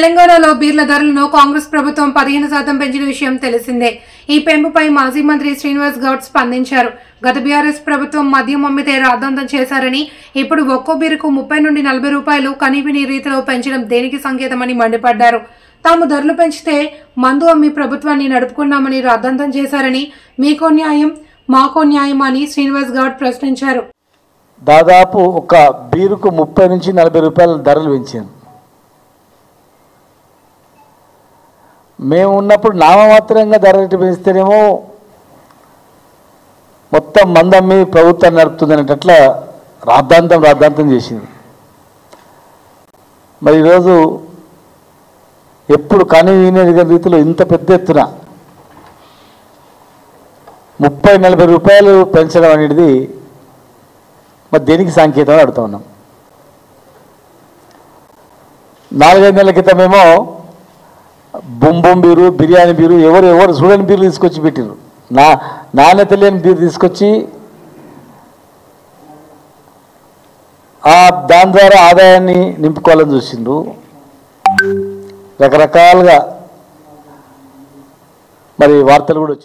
తెలంగాణలో బీర్ల ధరలను కాంగ్రెస్ ప్రభుత్వం 15% పెంచిన విషయం తెలిసిందే. ఈ పెంపుపై మాజీ మంత్రి శ్రీనివాస్ గౌడ్ స్పందించారు. గత బీఆర్ఎస్ ప్రభుత్వం మద్యం అమ్మితే రాద్ధాంతం చేశారని, ఇప్పుడు ఒక్కో బీరుకు 30 నుండి 40 రూపాయలు కనీవినీ రీతిలో పెంచడం దేనికి సంకేతమని మండిపడ్డారు. తాము ధరలు పెంచితే మందు అమ్మి ప్రభుత్వాన్ని నడుపుకున్నామని రాద్ధాంతం చేశారని, మీకో న్యాయం మాకో న్యాయం అని శ్రీనివాస్ గౌడ్ ప్రశ్నించారు. దాదాపు ఒక బీరుకు 30 నుంచి 40 రూపాయల ధరలు పెంచారు. మేము ఉన్నప్పుడు నామమాత్రంగా ధర రేటు పెంచితేనేమో మొత్తం మందమ్మి ప్రభుత్వాన్ని నడుపుతుందనేటట్ల రాద్ధాంతం చేసింది. మరి ఈరోజు ఎప్పుడు కానీ వినే రీతిలో ఇంత పెద్ద ఎత్తున 30-40 రూపాయలు పెంచడం అనేది మరి దేనికి సంకేతం అడుగుతా ఉన్నాం. 4-5 నెలల క్రితమేమో బొంబం బీరు, బిర్యానీ బీరు, ఎవరు చూడని బీర్లు తీసుకొచ్చి పెట్టారు. నాణ్యత లేని బీరు తీసుకొచ్చి దాని ద్వారా ఆదాయాన్ని నింపుకోవాలని చూసిండ్రు. రకరకాలుగా మరి వార్తలు కూడా వచ్చాయి.